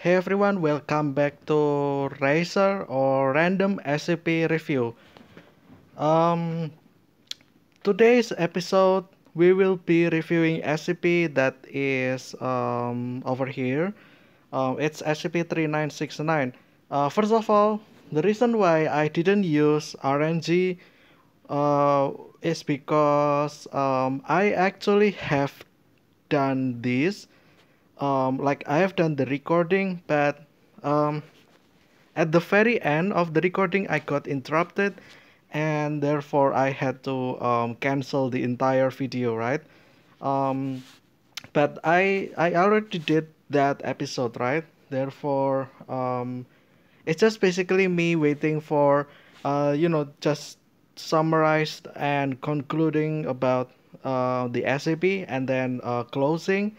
Hey everyone, welcome back to Racer or Random SCP Review. Um, Today's episode we will be reviewing SCP that is over here. It's SCP-3969. First of all, the reason why I didn't use RNG uh, is because I actually have done this. Like I have done the recording, but um, at the very end of the recording, I got interrupted, and therefore I had to cancel the entire video, right? Um, but I already did that episode, right? Therefore, it's just basically me waiting for, just summarized and concluding about the SCP and then closing,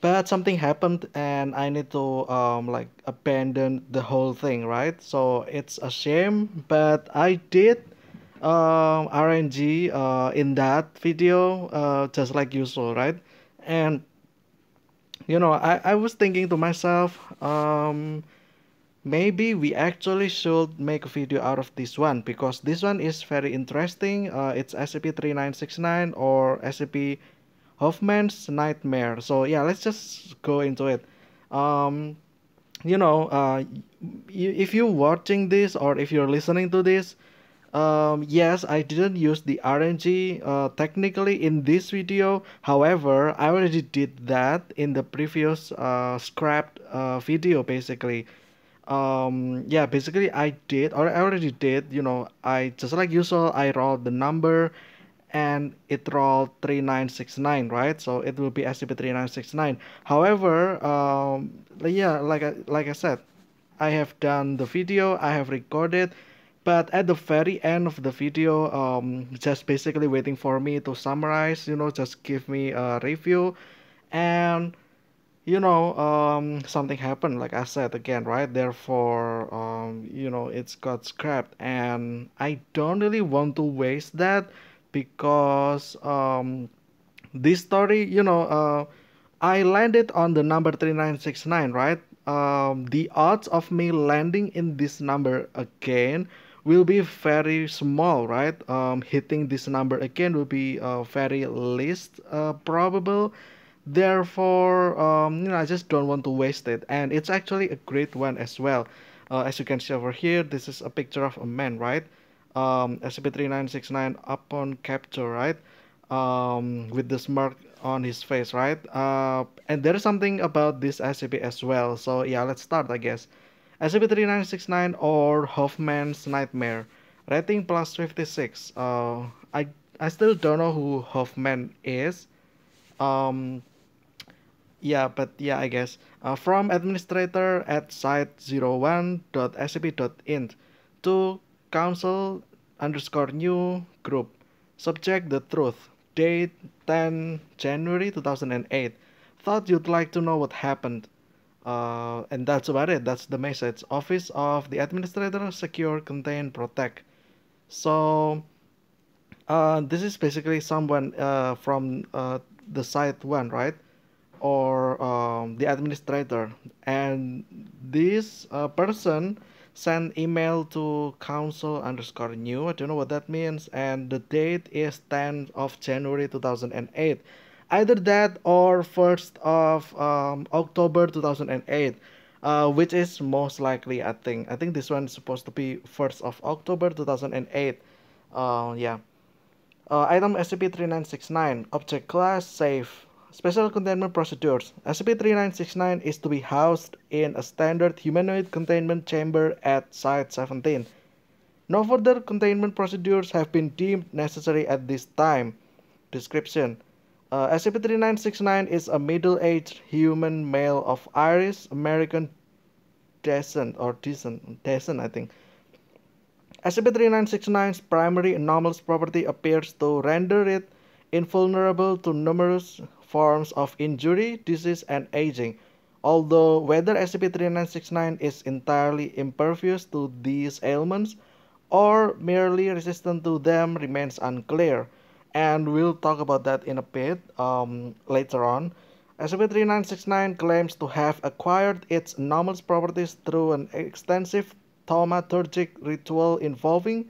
but something happened and I need to like abandon the whole thing, right? So it's a shame, but I did RNG in that video just like usual, right? And I was thinking to myself, maybe we actually should make a video out of this one because this one is very interesting. It's SCP-3969 or SCP Hofmann's Nightmare. So yeah, let's just go into it. Um, you know, uh, if you're watching this or if you're listening to this, yes, I didn't use the RNG technically in this video. However, I already did that in the previous scrapped video basically. Yeah, basically I did or I already did, I just like usual, I rolled the number and it rolled 3969, right? So it will be SCP-3969. However, yeah, like I said, I have done the video, I have recorded, but at the very end of the video, just basically waiting for me to summarize, just give me a review, and something happened, like I said again, right? Therefore, it's got scrapped, and I don't really want to waste that because this story, I landed on the number 3969, right? The odds of me landing in this number again will be very small, right? Hitting this number again will be very least probable. Therefore, I just don't want to waste it, and it's actually a great one as well. As you can see over here, this is a picture of a man, right? SCP-3969 upon capture, right? With the smirk on his face, right? And there is something about this SCP as well. So yeah, let's start, I guess. SCP-3969 or Hoffman's Nightmare. Rating plus 56. I still don't know who Hoffman is. Um, yeah, but yeah, I guess. From administrator at site01.scp.int to council underscore new group. Subject the truth. Date 10 January 2008. Thought you'd like to know what happened. And that's about it. That's the message. Office of the Administrator, Secure, Contain, Protect. So, this is basically someone from the site one, right? Or the administrator, and this person sent email to council underscore new. I don't know what that means, and the date is 10th of January 2008. Either that or 1st of October 2008, which is most likely. I think this one is supposed to be 1st of October 2008. Yeah. Item SCP-3969, Object Class Safe. Special Containment Procedures. SCP-3969 is to be housed in a standard humanoid containment chamber at Site-17. No further containment procedures have been deemed necessary at this time. Description: SCP-3969 is a middle-aged human male of Irish American descent, I think. SCP-3969's primary anomalous property appears to render it invulnerable to numerous forms of injury, disease, and aging, although whether SCP-3969 is entirely impervious to these ailments or merely resistant to them remains unclear, and we'll talk about that in a bit later on. SCP-3969 claims to have acquired its anomalous properties through an extensive thaumaturgic ritual involving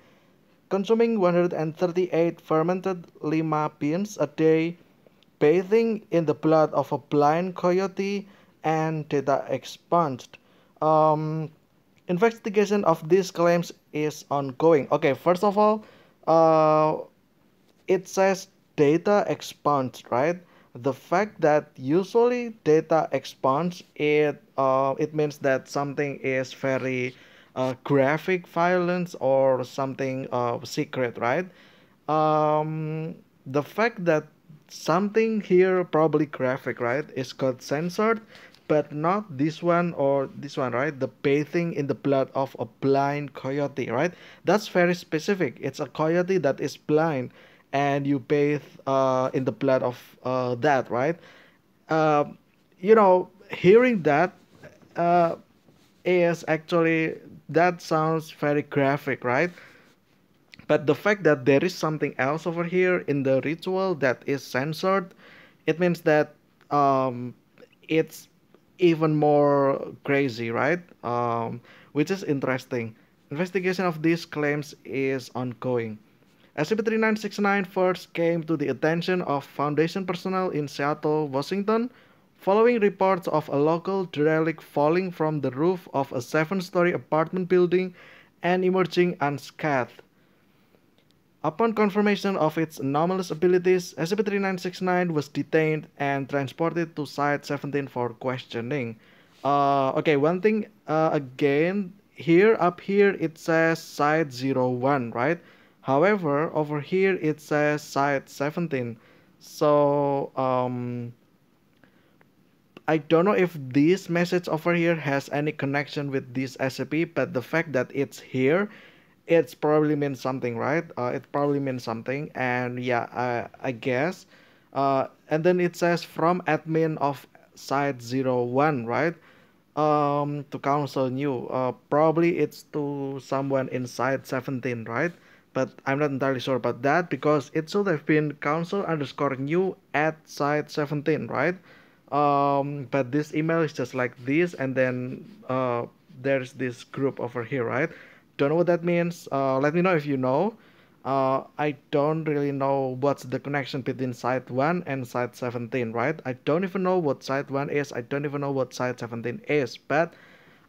consuming 138 fermented lima beans a day, bathing in the blood of a blind coyote, and data expunged. Um, Investigation of these claims is ongoing. Okay, first of all, uh, it says data expunged, right? The fact that usually data expunged, it means that something is very graphic violence or something secret, right? The fact that something here probably graphic, right, is got censored, but not this one or this one, right? The bathing in the blood of a blind coyote, right? That's very specific. It's a coyote that is blind, and you bathe in the blood of that, right? Uh, Hearing that uh, is actually that sounds very graphic, right? But the fact that there is something else over here in the ritual that is censored, it means that it's even more crazy, right? Which is interesting. Investigation of these claims is ongoing. SCP-3969 first came to the attention of Foundation personnel in Seattle, Washington, following reports of a local derelict falling from the roof of a seven-story apartment building and emerging unscathed. Upon confirmation of its anomalous abilities, SCP-3969 was detained and transported to Site-17 for questioning. Okay, one thing again, here up here it says Site-01, right? However, over here it says Site-17. So, I don't know if this message over here has any connection with this SCP, but the fact that it's here, it's probably means something, right? It probably means something, and yeah, I guess. And then it says from admin of Site-01, right? To counsel new. Probably it's to someone in Site-17, right? But I'm not entirely sure about that because it should have been counsel underscore new at Site-17, right? But this email is just like this, and then there's this group over here, right? Don't know what that means. Let me know if you know. I don't really know what's the connection between Site 1 and Site 17, right? I don't even know what Site 1 is. I don't even know what Site 17 is. But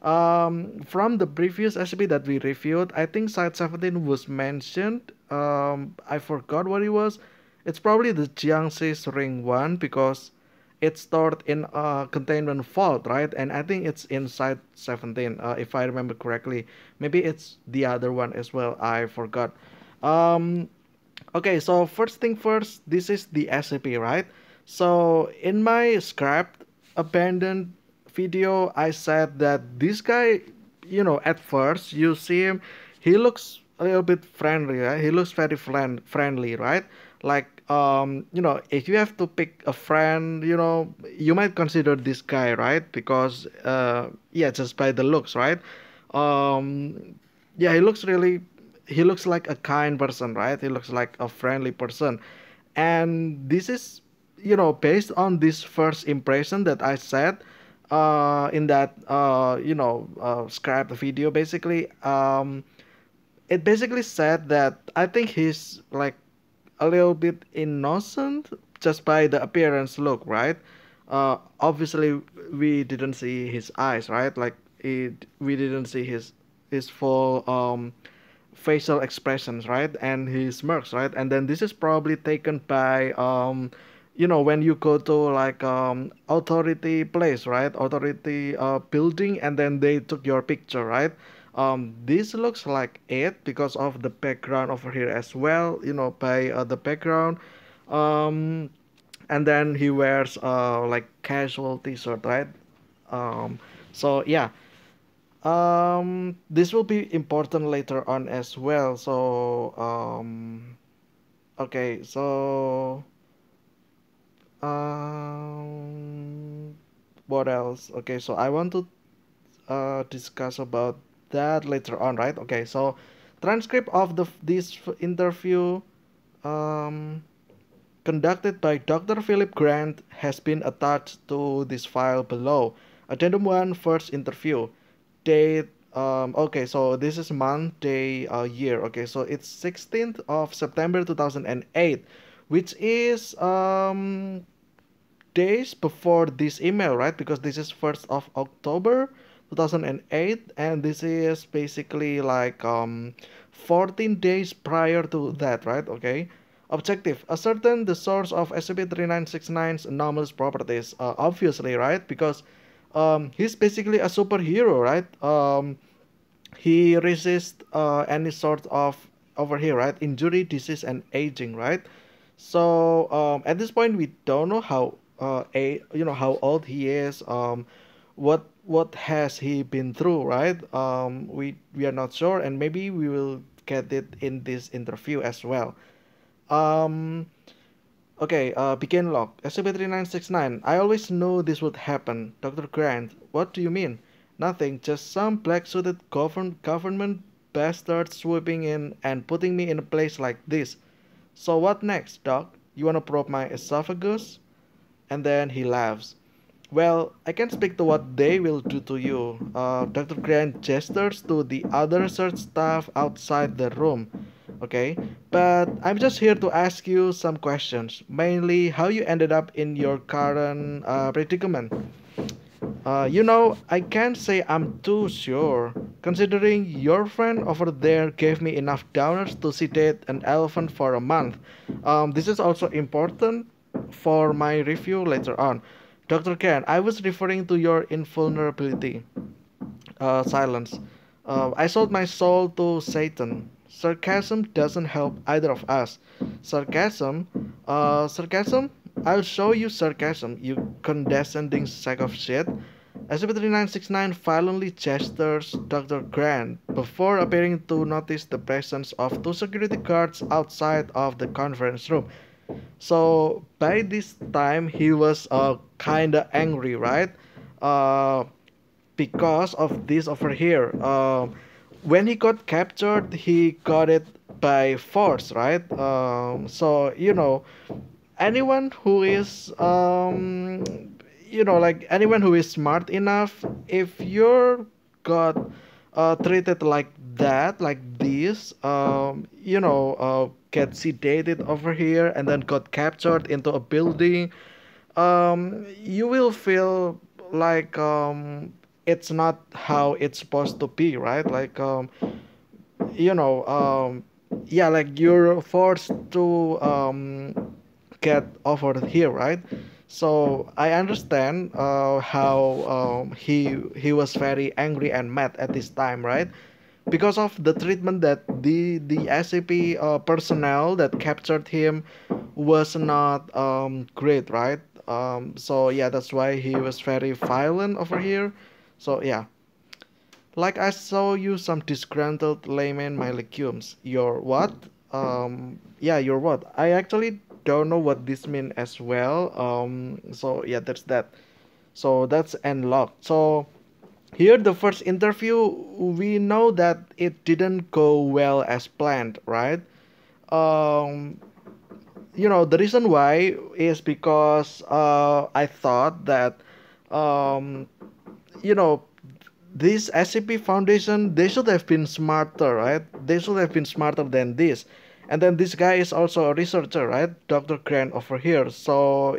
from the previous SCP that we reviewed, I think Site 17 was mentioned. I forgot what it was. It's probably the Jiangxi's Ring 1 because it's stored in a containment vault, right? And I think it's inside 17, if I remember correctly. Maybe it's the other one as well. I forgot. Um, okay, so first thing first, this is the SCP, right? So in my scrapped abandoned video, I said that this guy, at first you see him, he looks a little bit friendly, right? He looks very friendly, right? Like, if you have to pick a friend, you might consider this guy, right? Because, yeah, just by the looks, right? Yeah, he looks like a kind person, right? He looks like a friendly person. And this is, based on this first impression that I said in that, scrap video, basically, it basically said that I think he's like a little bit innocent just by the appearance look, right? Obviously, we didn't see his eyes, right? Like, we didn't see his full facial expressions, right? And his smirks, right? And then this is probably taken by when you go to like authority place, right? Authority building, and then they took your picture, right? This looks like it because of the background over here as well, by the background. um and then he wears like casual t-shirt, right? um so yeah, this will be important later on as well. So, okay, so, what else? Okay, so I want to discuss about that later on, right? Okay, so transcript of this interview um, conducted by Dr. Philip Grant has been attached to this file below. Addendum 1, first interview. Date, okay, so this is month, day, year. Okay, so it's 16th of September 2008, which is days before this email, right? Because this is 1st of October 2008, and this is basically like 14 days prior to that, right? Okay. Objective: ascertain the source of SCP-3969's anomalous properties. Obviously, right? Because he's basically a superhero, right? He resists any sort of, over here, right, injury, disease, and aging, right? So at this point we don't know how how old he is, what has he been through, right? We are not sure, and maybe we will get it in this interview as well. um Okay, begin log. SCP-3969. I always knew this would happen. Dr. Grant. What do you mean? Nothing, just some black-suited government bastard swooping in and putting me in a place like this. So what next, Doc? You wanna probe my esophagus? And then he laughs. Well, I can't speak to what they will do to you. Dr. Grant gestures to the other search staff outside the room. Okay, but I'm just here to ask you some questions, mainly how you ended up in your current predicament. I can't say I'm too sure, considering your friend over there gave me enough dollars to sedate an elephant for a month. This is also important for my review later on. Dr. Ken, I was referring to your invulnerability. Silence. I sold my soul to Satan. Sarcasm doesn't help either of us. Sarcasm? Sarcasm? I'll show you sarcasm, you condescending sack of shit. SCP-3969 violently gestures Dr. Grant before appearing to notice the presence of two security guards outside of the conference room. So by this time he was kinda angry, right? Uh, because of this over here. When he got captured, he got it by force, right? So anyone who is like anyone who is smart enough, if you're got treated like that, like this, get sedated over here and then got captured into a building, you will feel like it's not how it's supposed to be, right? Like you know um yeah, like you're forced to get over here, right? So I understand how he was very angry and mad at this time, right? Because of the treatment that the SCP personnel that captured him was not great, right? So yeah, that's why he was very violent over here. So yeah, like I saw you some disgruntled layman my legumes. Your what? Yeah, your what? I actually don't know what this means as well. So yeah, that's that. So that's unlocked. So here, the first interview, we know that it didn't go well as planned, right? Um, the reason why is because I thought that, um, you know, this SCP Foundation, they should have been smarter, right? They should have been smarter than this. And then this guy is also a researcher, right? Dr. Grant over here. So,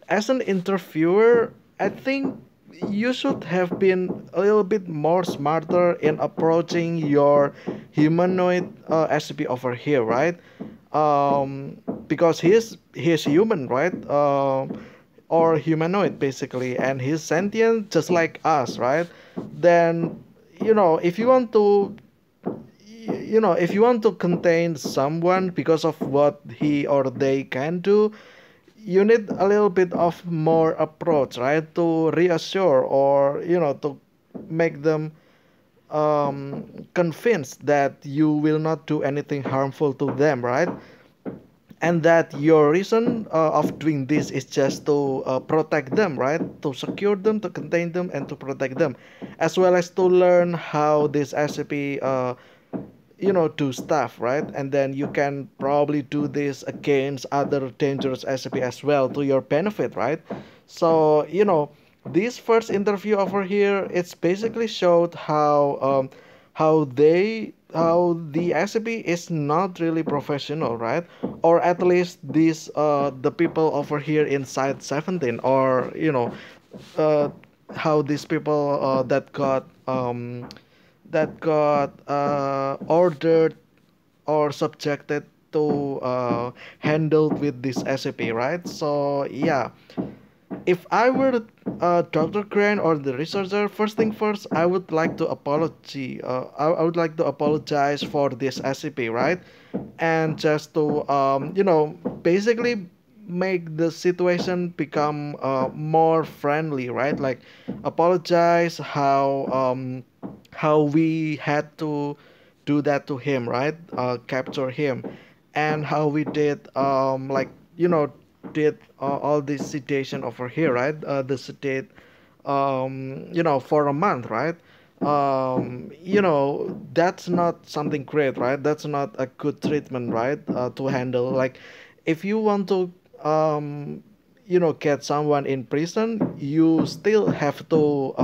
as an interviewer, I think you should have been a little bit more smarter in approaching your humanoid SCP over here, right? Because he is human, right? Or humanoid basically, and he's sentient just like us, right? Then if you want to if you want to contain someone because of what he or they can do, you need a little bit of more approach, right, to reassure or to make them convinced that you will not do anything harmful to them, right? And that your reason of doing this is just to protect them, right? To secure them, to contain them, and to protect them, as well as to learn how this SCP do stuff, right? And then you can probably do this against other dangerous SCP as well to your benefit, right? So this first interview over here, it's basically showed how the SCP is not really professional, right? Or at least these the people over here inside 17, or uh, how these people that got ordered or subjected to handled with this SCP, right? So yeah, if I were Dr. Crane or the researcher, first thing first, I would like to apology. I would like to apologize for this SCP, right? And just to basically make the situation become more friendly, right? Like apologize how we had to do that to him, right? Capture him, and how we did did all this sedation over here, right? The sedate for a month, right? That's not something great, right? That's not a good treatment, right? To handle. Like if you want to get someone in prison, you still have to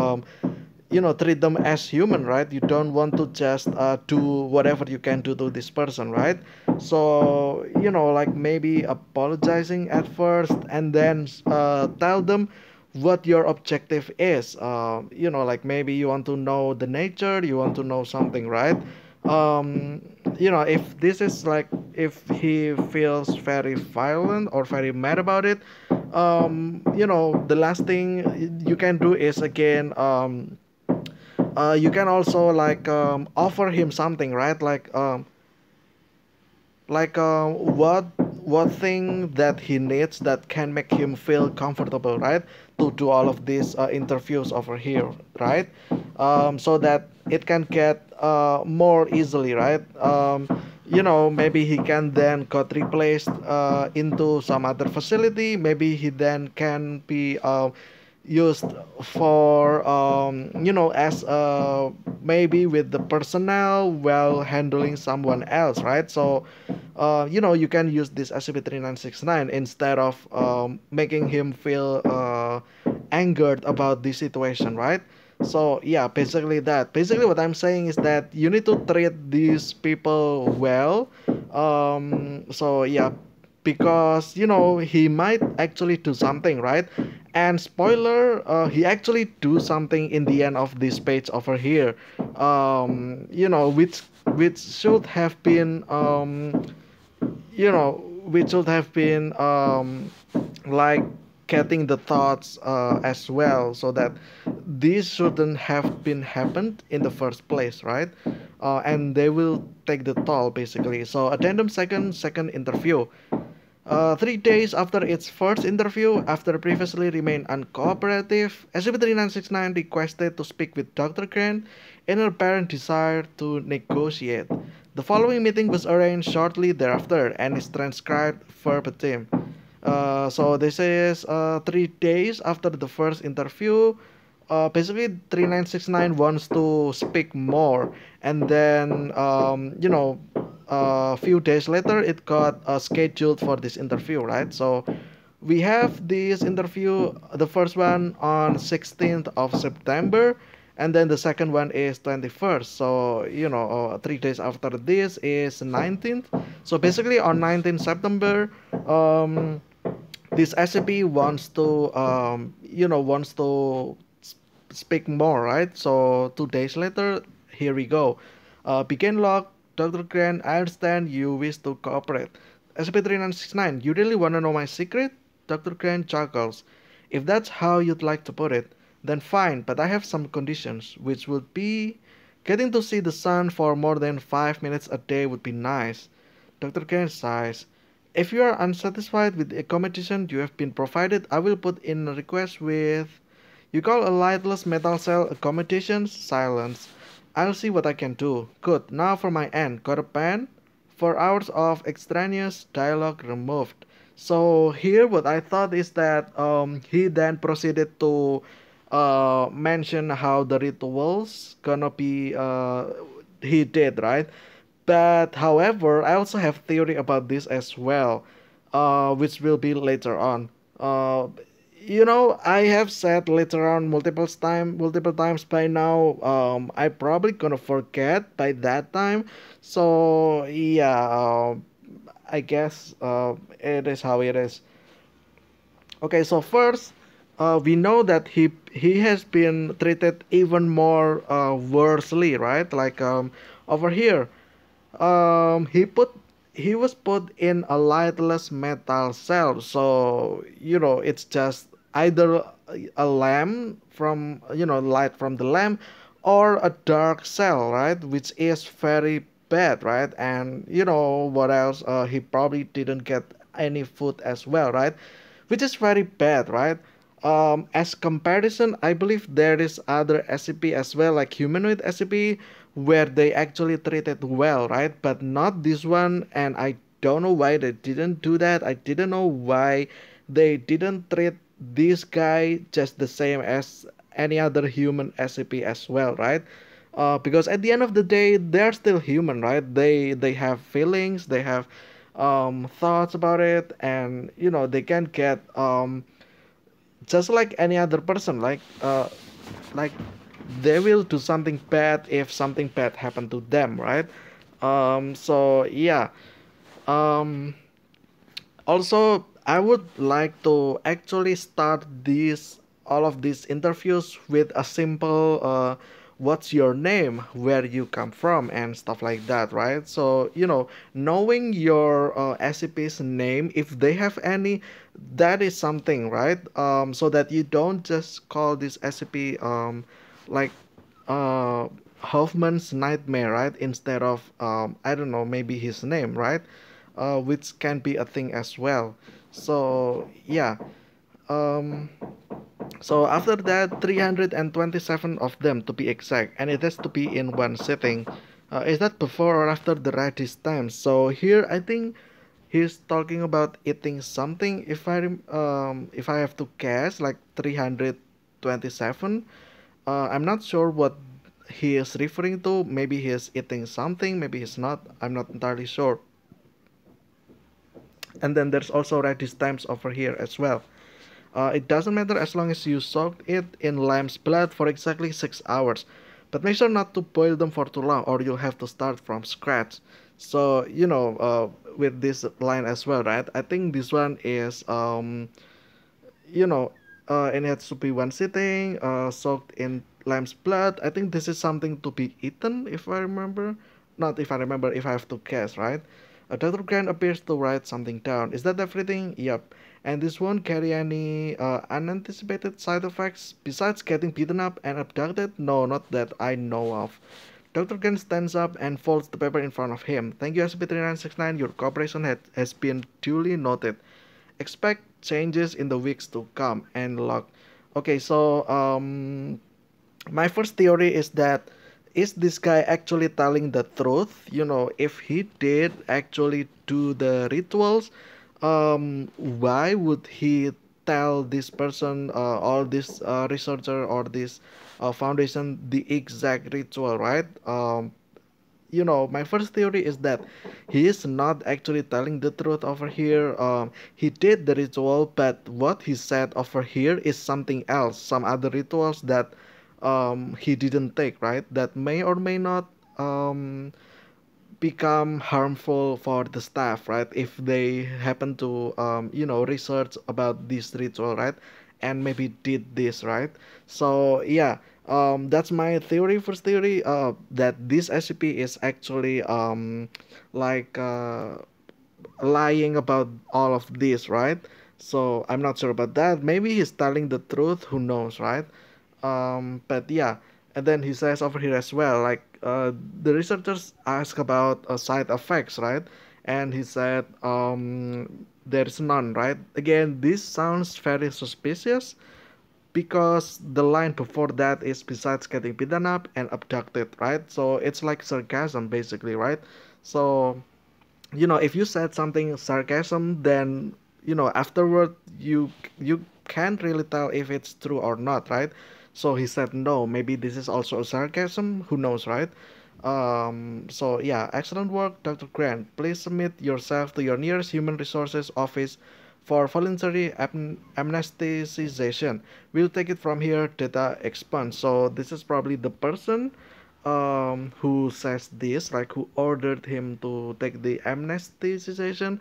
treat them as human, right? You don't want to just do whatever you can do to this person, right? So like maybe apologizing at first, and then tell them what your objective is. Like maybe you want to know the nature, you want to know something, right? If this is like, if he feels very violent or very mad about it, the last thing you can do is again, you can also like offer him something, right? What thing that he needs that can make him feel comfortable, right? To do all of these interviews over here, right? So that it can get more easily, right? Maybe he can then got replaced into some other facility. Maybe he then can be used for as maybe with the personnel while handling someone else, right? So you can use this SCP-3969 instead of making him feel angered about the situation, right? So yeah, basically what I'm saying is that you need to treat these people well. So yeah, because he might actually do something, right? And spoiler, he actually do something in the end of this page over here, which should have been which should have been like getting the thoughts as well, so that this shouldn't have been happened in the first place, right? And they will take the toll basically. So addendum second interview. 3 days after its first interview, after previously remained uncooperative, SCP-3969 requested to speak with Dr. Grant in her apparent desire to negotiate. The following meeting was arranged shortly thereafter and is transcribed verbatim. So this is 3 days after the first interview. Basically, 3969 wants to speak more, and then a few days later it got scheduled for this interview, right? So we have this interview, the first one on 16th of September, and then the second one is 21st. So 3 days after this is 19th. So basically on 19th September, this SCP wants to speak more, right? So 2 days later, here we go. Begin log. Dr. Grant, I understand you wish to cooperate. SCP-3969, you really want to know my secret? Dr. Grant chuckles. If that's how you'd like to put it, then fine, but I have some conditions, which would be getting to see the sun for more than 5 minutes a day would be nice. Dr. Grant sighs. If you are unsatisfied with the accommodation you have been provided, I will put in a request with... You call a lightless metal cell accommodations? Silence. I'll see what I can do. Good. Now for my end. Got a pen? 4 hours of extraneous dialogue removed. So here what I thought is that he then proceeded to mention how the rituals gonna be he did, right? But however, I also have theory about this as well, which will be later on. Uh, I have said later on multiple times by now. I probably gonna forget by that time. So yeah, I guess it is how it is. Okay, so first, we know that he has been treated even more worsely, right? Like over here, um, he put he was put in a lightless metal cell. So it's just either a lamp from light from the lamp, or a dark cell, right? Which is very bad, right? And what else? He probably didn't get any food as well, right? Which is very bad, right? As comparison, I believe there is other SCP as well, like humanoid SCP, where they actually treated well, right? But not this one, and I don't know why they didn't do that. I didn't know why they didn't treat this guy just the same as any other human SCP as well, right? Because at the end of the day, they're still human, right? They have feelings, they have thoughts about it, and they can get just like any other person, like they will do something bad if something bad happened to them, right? So yeah. um Also, I would like to actually start these all of these interviews with a simple what's your name, where you come from, and stuff like that, right? So knowing your SCP's name, if they have any, that is something, right? So that you don't just call this SCP like uh Hoffman's nightmare, right? Instead of I don't know, maybe his name, right? Which can be a thing as well. So yeah. Um, so after that, 327 of them to be exact, and it has to be in one sitting. Is that before or after the radish time? So here I think he's talking about eating something. If I have to guess, like 327. I'm not sure what he is referring to. Maybe he is eating something. Maybe he's not. I'm not entirely sure. And then there's also radish times over here as well. It doesn't matter as long as you soak it in lamb's blood for exactly 6 hours. But make sure not to boil them for too long, or you'll have to start from scratch. So, with this line as well, right? I think this one is, you know, and it has to be one sitting, soaked in lamb's blood. I think this is something to be eaten, if I remember. Not if I remember, if I have to guess, right? Dr. Grant appears to write something down. Is that everything? Yep. And this won't carry any unanticipated side effects besides getting beaten up and abducted? No, not that I know of. Dr. Grant stands up and folds the paper in front of him. Thank you, SCP-3969. Your cooperation has been duly noted. Expect changes in the weeks to come. And log. Okay, so my first theory is that, is this guy actually telling the truth? If he did actually do the rituals, why would he tell this person, or this researcher, or this foundation, the exact ritual, right? My first theory is that he is not actually telling the truth over here. He did the ritual, but what he said over here is something else, some other rituals that he didn't take, right? That may or may not become harmful for the staff, right? If they happen to research about this ritual, right? And maybe did this, right? So yeah, that's my theory, first theory, that this SCP is actually like lying about all of this, right? So I'm not sure about that. Maybe he's telling the truth, who knows, right? But yeah, and then he says over here as well, like the researchers ask about side effects, right? And he said there's none, right? Again, this sounds very suspicious, because the line before that is besides getting beaten up and abducted, right? So it's like sarcasm basically, right? So if you said something sarcasm, then afterward you can't really tell if it's true or not, right? So he said no, maybe this is also a sarcasm, who knows, right? So yeah, excellent work, Dr. Grant. Please submit yourself to your nearest human resources office for voluntary amnesticization. We'll take it from here. Data expunge. So this is probably the person who says this, like who ordered him to take the amnesticization.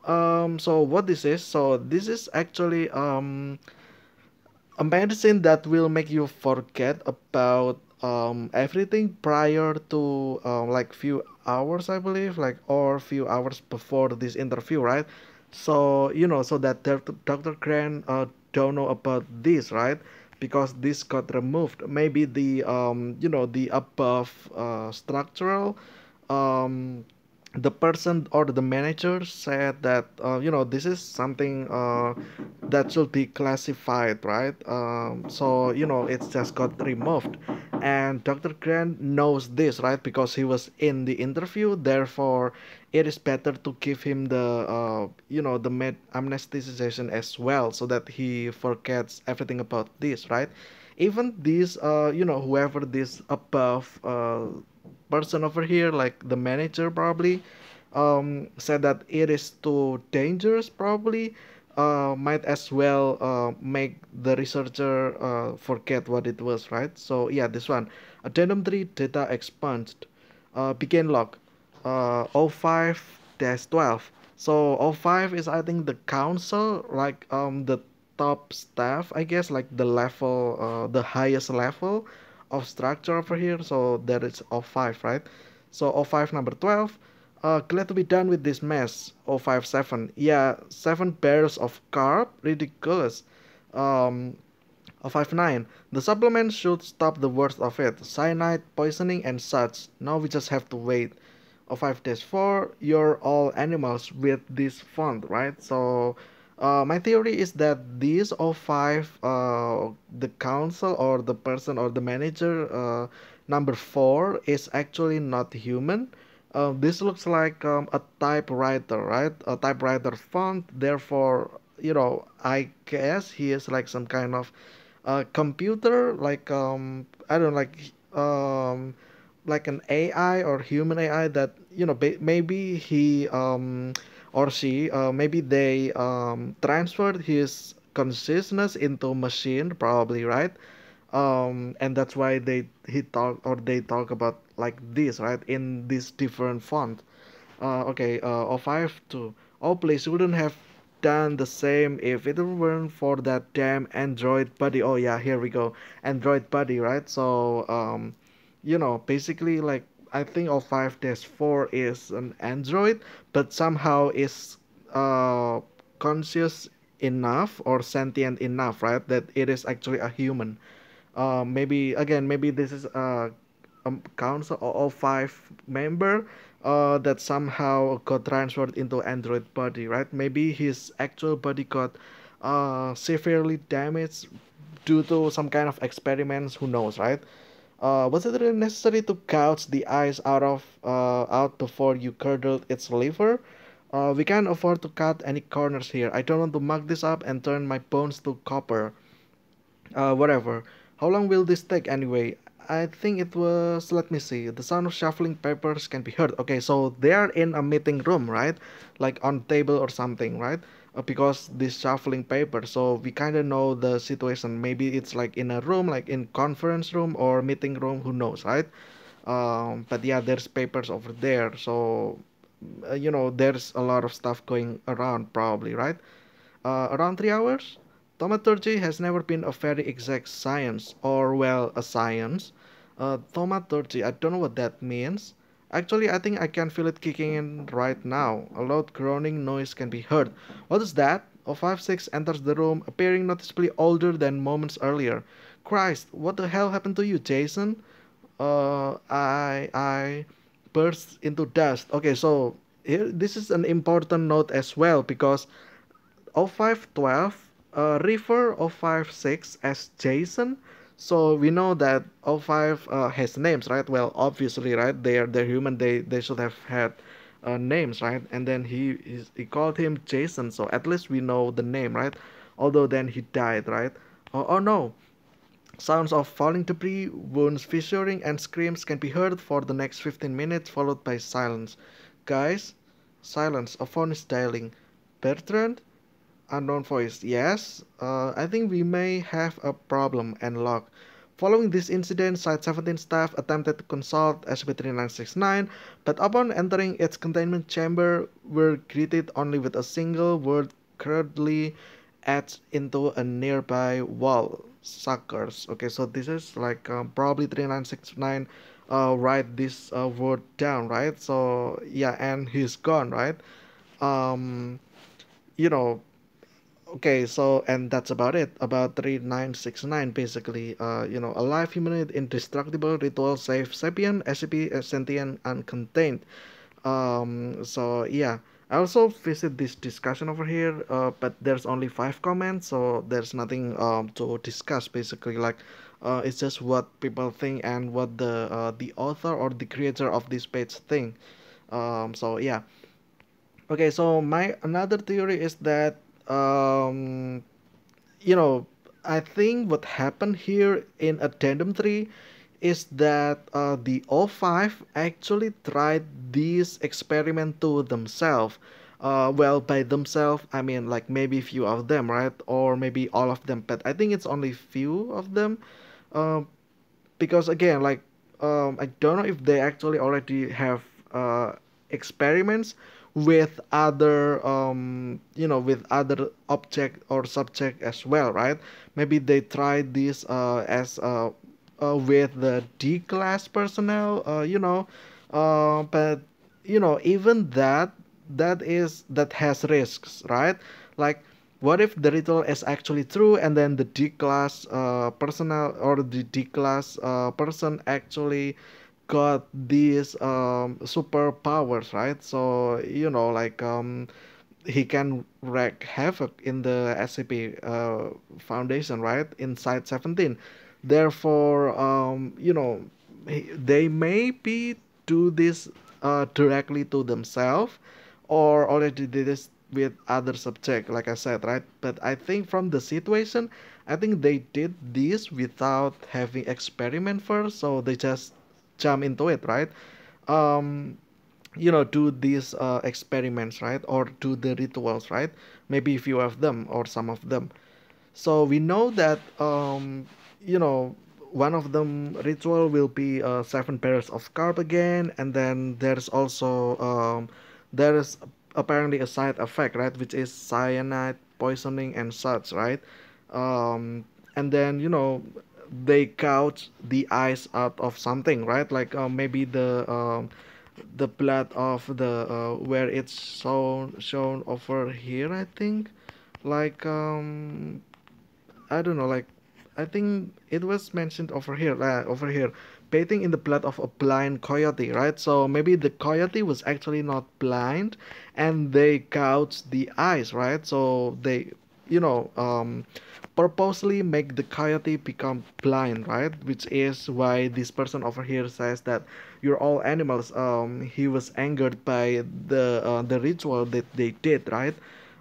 So what this is? So this is actually a medicine that will make you forget about everything prior to like few hours, I believe, like or few hours before this interview, right? So so that Dr. Grant don't know about this, right? Because this got removed. Maybe the the above structural um the person or the manager said that this is something that should be classified, right? So it's just got removed, and Dr. Grant knows this, right? Because he was in the interview. Therefore it is better to give him the the amnesticization as well, so that he forgets everything about this, right? Even this whoever this above person over here, like the manager probably said that it is too dangerous, probably might as well make the researcher forget what it was, right? So yeah, this one, addendum 3, data expunged, begin log 05-12. So 05 is, I think, the council, like the top staff, I guess, like the level, the highest level of structure over here. So that is 05, right? So 05 number 12. Glad to be done with this mess. 057. Yeah, 7 barrels of carb. Ridiculous. Um, 059. The supplement should stop the worst of it. Cyanide, poisoning, and such. Now we just have to wait. 05-4. You're all animals with this font, right? So my theory is that these 05, the council or the person or the manager, number 4, is actually not human. This looks like a typewriter, right? A typewriter font. Therefore, I guess he is like some kind of computer, like I don't know, like an AI or human AI that maybe he or she maybe they transferred his consciousness into machine, probably, right? And that's why they talk about like this, right, in this different font. Okay, 05 to, oh please, you wouldn't have done the same if it weren't for that damn Android buddy. Oh yeah, here we go, Android buddy, right? So basically, like, I think 05-4 is an Android, but somehow is uh conscious enough or sentient enough, right, that it is actually a human. Maybe again, maybe this is a council or 05 member that somehow got transferred into Android body, right? Maybe his actual body got severely damaged due to some kind of experiments. Who knows, right? Was it really necessary to gouge the eyes out before you curdled its liver? We can't afford to cut any corners here. I don't want to mug this up and turn my bones to copper. Whatever. How long will this take anyway? I think it was, let me see, the sound of shuffling papers can be heard. Okay, so they are in a meeting room, right? Like on table or something, right? Because this shuffling paper, so we kind of know the situation. Maybe it's like in a room, like in conference room or meeting room, who knows, right? But yeah, there's papers over there, so there's a lot of stuff going around, probably, right? Around 3 hours. Thaumaturgy has never been a very exact science, or well, a science. Thaumaturgy, I don't know what that means. Actually, I think I can feel it kicking in right now. A loud groaning noise can be heard. What is that? 056 enters the room, appearing noticeably older than moments earlier. Christ, what the hell happened to you, Jason? I burst into dust. Okay, so here, this is an important note as well, because 0512 refer 056 as Jason. So we know that 05 has names, right? Well, obviously, right? They're human. They should have had names, right? And then he called him Jason. So at least we know the name, right? Although then he died, right? Oh no. Sounds of falling debris, wounds fissuring, and screams can be heard for the next 15 minutes, followed by silence. Guys, silence. A phone is dialing. Bertrand? Unknown voice. Yes, I think we may have a problem and log. Following this incident, Site 17 staff attempted to consult SCP-3969, but upon entering its containment chamber, were greeted only with a single word crudely etched into a nearby wall. Suckers. Okay, so this is like probably 3969 write this word down, right? So yeah, and he's gone, right? Um, you know, Okay, so and that's about it. About 3969 basically. Alive, humanoid, indestructible, ritual, safe, sapient, SCP, sentient, uncontained. So yeah. I also visit this discussion over here, but there's only 5 comments, so there's nothing to discuss basically. Like, it's just what people think and what the author or the creator of this page think. So yeah. Okay, so my another theory is that um, you know, I think what happened here in Addendum 3 is that the O5 actually tried this experiment to themselves. Well, by themselves, I mean like maybe few of them, right? Or maybe all of them, but I think it's only few of them. Um, because again, like I don't know if they actually already have experiments with other with other object or subject as well, right? Maybe they tried this as with the D class personnel, but even that has risks, right? Like, what if the ritual is actually true and then the D class personnel or the D class person actually got these superpowers, right? So he can wreak havoc in the SCP Foundation, right? Inside 17. Therefore, they may be do this directly to themselves or already did this with other subject, like I said, right? But I think from the situation, I think they did this without having experiment first, so they just jump into it, right? um do these experiments, right? Or do the rituals, right? Maybe a few of them or some of them. So we know that one of them ritual will be 7 pairs of carb again, and then there's also there is apparently a side effect, right? Which is cyanide poisoning and such, right? Um, and then they gouge the eyes out of something, right? Like maybe the blood of the where it's shown over here, I think. Like I don't know, like I think it was mentioned over here, bathing in the blood of a blind coyote, right? So maybe the coyote was actually not blind, and they gouged the eyes, right? So they, you know, um, purposely make the coyote become blind, right? Which is why this person over here says that you're all animals. He was angered by the ritual that they did, right?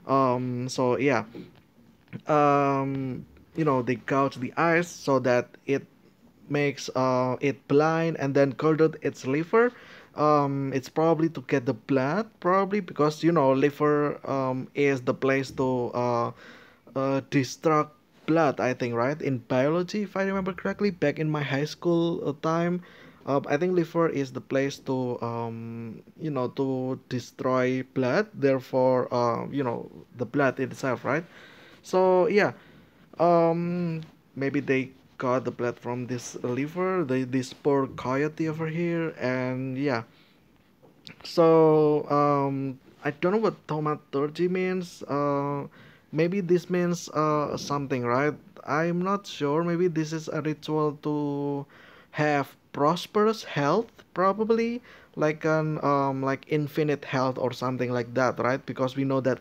So yeah, they gouge the eyes so that it makes it blind, and then curdled its liver. It's probably to get the blood, probably because liver is the place to destruct blood, I think, right? In biology, if I remember correctly, back in my high school time, I think liver is the place to to destroy blood. Therefore, the blood itself, right? So yeah, maybe they got the blood from this liver, this poor coyote over here, and yeah. So I don't know what thaumaturgy means. Maybe this means something, right? I'm not sure. Maybe this is a ritual to have prosperous health, probably like an like infinite health or something like that, right? Because we know that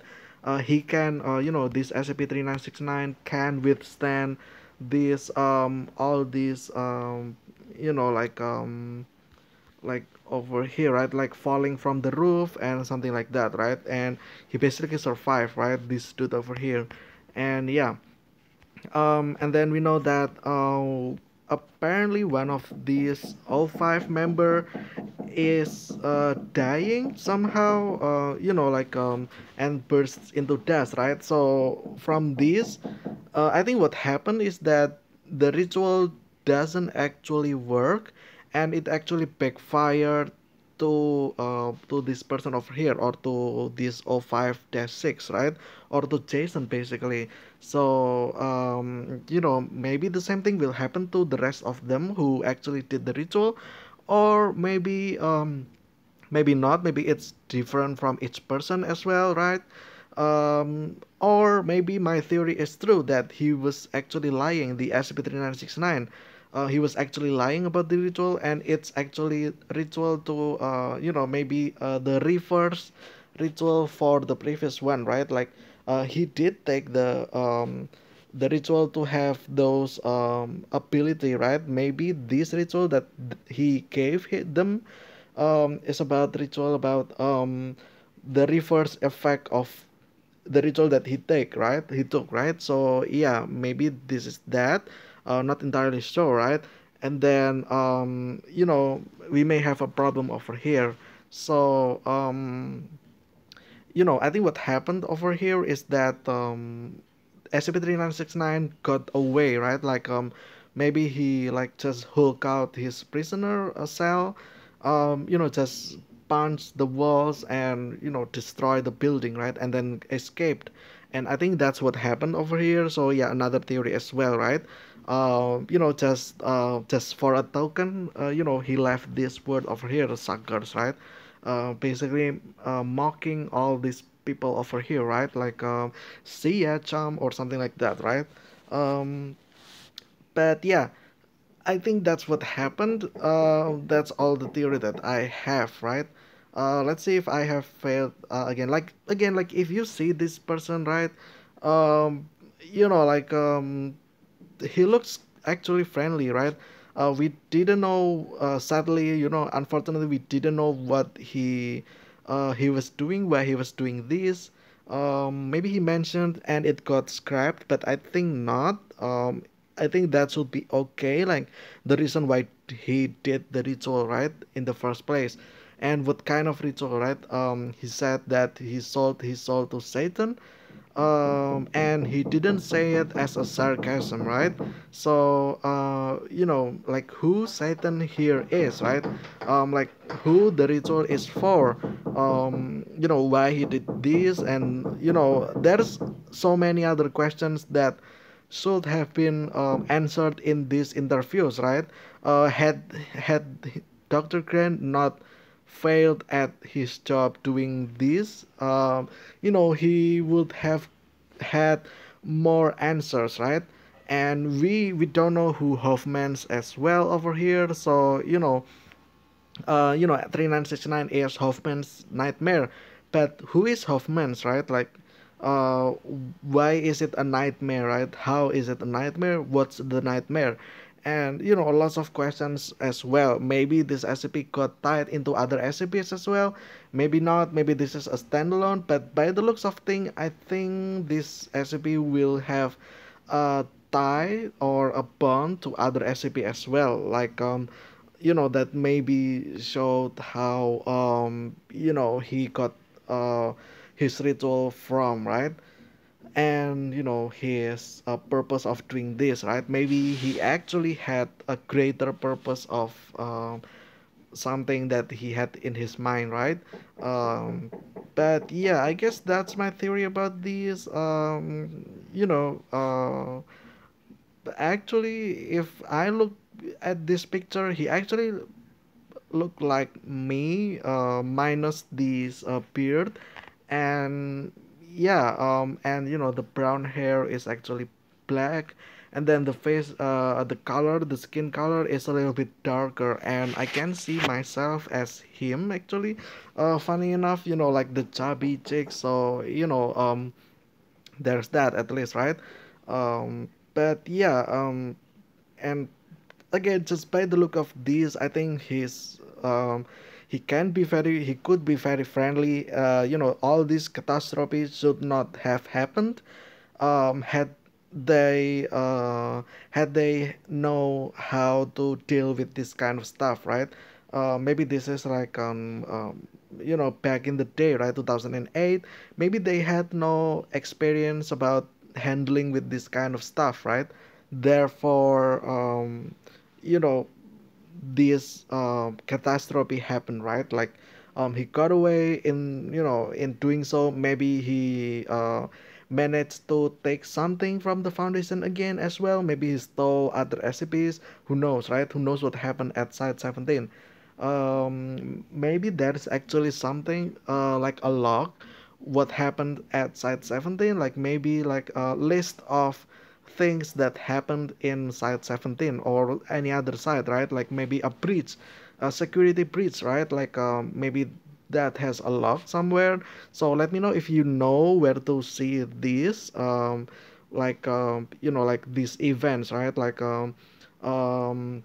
he can, this SCP-3969 can withstand this all these like over here, right? Like falling from the roof and something like that, right? And he basically survived, right? This dude over here, and yeah. And then we know that apparently one of these all five member is dying somehow, and bursts into dust, right? So from this, I think what happened is that the ritual doesn't actually work, and it actually backfired to this person over here, or to this 05-6, right? Or to Jason, basically. So maybe the same thing will happen to the rest of them who actually did the ritual, or maybe not, maybe it's different from each person as well, right? Or maybe my theory is true, that he was actually lying, the SCP-3969. He was actually lying about the ritual, and it's actually ritual to maybe the reverse ritual for the previous one, right? Like he did take the ritual to have those ability, right? Maybe this ritual that he gave them is about ritual about the reverse effect of the ritual that he took, right? So yeah, maybe this is that, not entirely sure, right? And then we may have a problem over here. So I think what happened over here is that SCP-3969 got away, right? Like maybe he like just hulk out his prisoner cell, just punch the walls and destroy the building, right? And then escaped. And I think that's what happened over here. So yeah, another theory as well, right? Just for a token, he left this word over here, suckers, right? Basically mocking all these people over here, right? Like see ya, chum, or something like that, right? Um, but yeah, I think that's what happened. That's all the theory that I have, right? Let's see if I have failed again. Like if you see this person, right? Um, like he looks actually friendly, right? We didn't know, sadly, unfortunately, we didn't know what he was doing, why he was doing this. Maybe he mentioned and it got scrapped, but I think not. I think that should be okay. Like the reason why he did the ritual, right, in the first place, and what kind of ritual, right? He said that he sold his soul to Satan, and he didn't say it as a sarcasm, right? So like who Satan here is, right? Like who the ritual is for, why he did this, and there's so many other questions that should have been answered in these interviews, right? Had Dr. Grant not failed at his job doing this, he would have had more answers, right? And we don't know who Hoffman's as well over here, so 3969 is Hoffman's nightmare, but who is Hoffman's, right? Like uh why is it a nightmare, right? How is it a nightmare? What's the nightmare? And lots of questions as well. Maybe this SCP got tied into other SCPs as well, maybe not, maybe this is a standalone, but by the looks of thing, I think this SCP will have a tie or a bond to other SCP as well, like that maybe showed how he got uh his ritual from, right? And his purpose of doing this, right? Maybe he actually had a greater purpose of something that he had in his mind, right? um, but yeah, I guess that's my theory about these. Actually, if I look at this picture, he actually look like me, minus this beard, and yeah, and the brown hair is actually black, and then the face, the skin color is a little bit darker, and I can see myself as him actually. Funny enough, like the chubby chick, so there's that at least, right? But yeah, and again, just by the look of these, I think he could be very friendly. All these catastrophes should not have happened, had they had they know how to deal with this kind of stuff, right? Maybe this is like back in the day, right, 2008. Maybe they had no experience about handling with this kind of stuff, right? Therefore, you know this catastrophe happened, right? Like he got away in in doing so. Maybe he managed to take something from the foundation again as well. Maybe he stole other SCPs. Who knows, right? Who knows what happened at Site 17? Maybe there's actually something like a log what happened at Site 17, like maybe like a list of things that happened in Site 17 or any other site, right? Like maybe a breach, a security breach, right? Like maybe that has a log somewhere. So let me know if you know where to see these, like these events, right? Like um,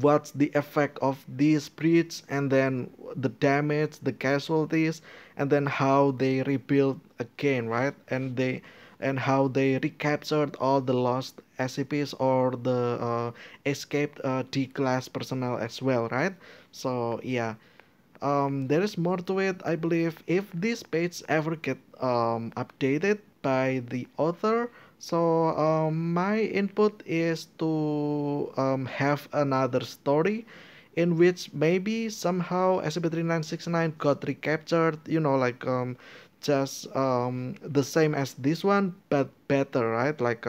what's the effect of these breach, and then the damage, the casualties, and then how they rebuild again, right? And how they recaptured all the lost SCPs or the escaped D-class personnel as well, right? So yeah, there is more to it, I believe. If this page ever get updated by the author, so my input is to have another story in which maybe somehow SCP-3969 got recaptured, like just the same as this one, but better, right? Like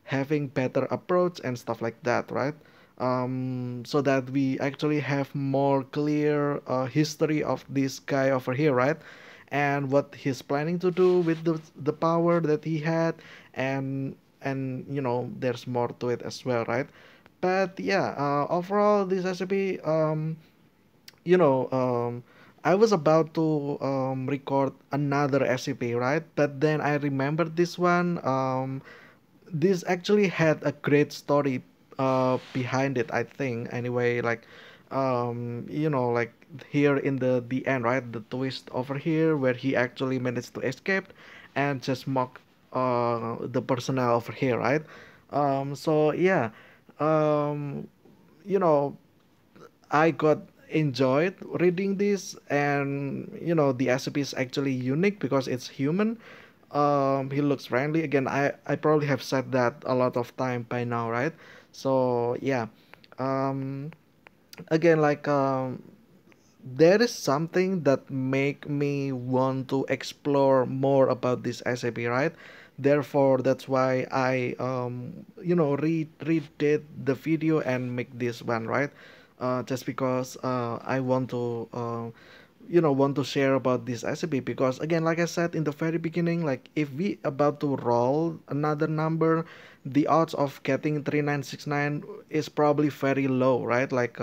having better approach and stuff like that, right? So that we actually have more clear history of this guy over here, right? And what he's planning to do with the power that he had, and there's more to it as well, right? But yeah, overall this recipe, you know, I was about to record another SCP, right? But then I remembered this one. This actually had a great story behind it, I think. Anyway, like like here in the end, right? The twist over here where he actually managed to escape and just mock the personnel over here, right? So yeah, um, you know I got enjoyed reading this, and the SCP is actually unique because it's human. He looks friendly. Again, I probably have said that a lot of time by now, right? So yeah, um, again, like there is something that make me want to explore more about this SCP, right? Therefore, that's why I redid the video and make this one, right? Just because I want to want to share about this SCP, because again, like I said in the very beginning, like if we about to roll another number, the odds of getting 3969 is probably very low, right? Like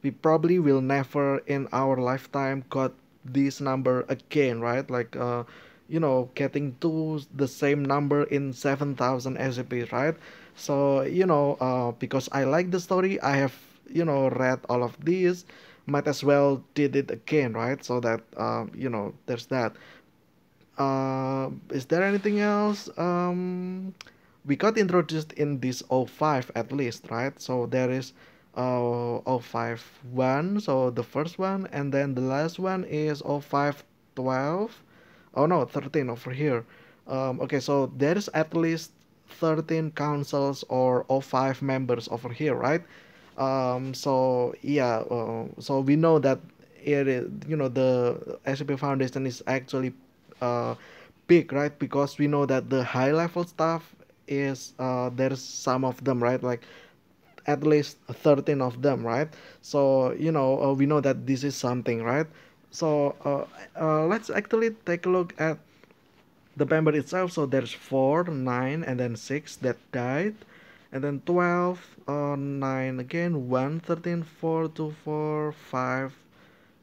we probably will never in our lifetime got this number again, right? Like getting to the same number in 7,000 SCP, right? So because I like the story, I have read all of these, might as well did it again, right? So that there's that. Is there anything else? We got introduced in this O5 at least, right? So there is O5 1, so the first one, and then the last one is O5 12. Oh no, 13 over here. Okay, so there is at least 13 councils or O5 members over here, right? So yeah, so we know that it is, the SCP Foundation is actually uh, big, right? Because we know that the high level stuff is there's some of them, right? Like at least 13 of them, right? So we know that this is something, right? So let's actually take a look at the member itself. So there's 4, 9, and then 6 that died, and then 12, 9 again, 1, 13, 4, 2, 4, 5.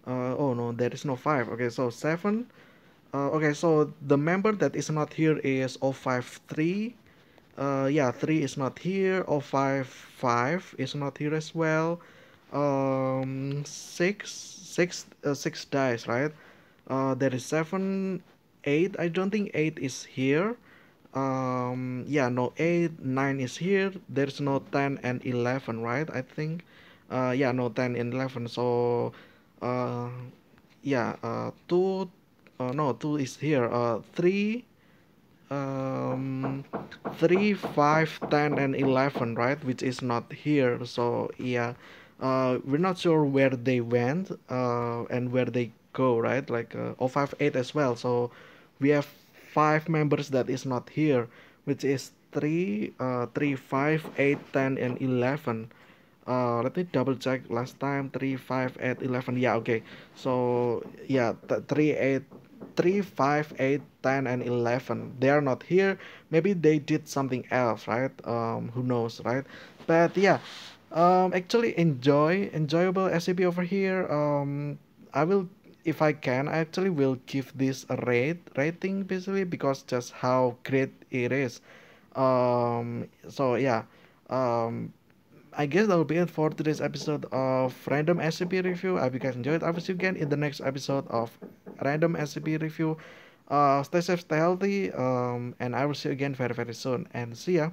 Oh no, there is no 5. Okay, so 7. Okay, so the member that is not here is 053. Yeah, 3 is not here. 055 is not here as well. 6 dies, right? There is 7, 8. I don't think 8 is here. Yeah, no, 8, 9 is here. There's no 10 and 11, right? I think. Yeah, no, 10 and 11. So, uh, yeah, 2, no, 2 is here. 3, um, 3, 5, 10, and 11, right? Which is not here. So, yeah, we're not sure where they went, and where they go, right? Like, 5, 8 as well. So, we have 5 members that is not here, which is 3, 3, 5, 8, 10, and 11. Let me double check last time. 3, 5, 8, 11. Yeah, okay. So yeah, 3, 8, 3, 5, 8, 10, and 11. They are not here. Maybe they did something else, right? Who knows, right? But yeah, actually enjoyable SCP over here. I will, if I can, I actually will give this a rating basically because just how great it is. So yeah. Um, I guess that will be it for today's episode of Random SCP Review. I hope you guys enjoyed. I will see you again in the next episode of Random SCP Review. Stay safe, stay healthy, and I will see you again very, very soon. And see ya.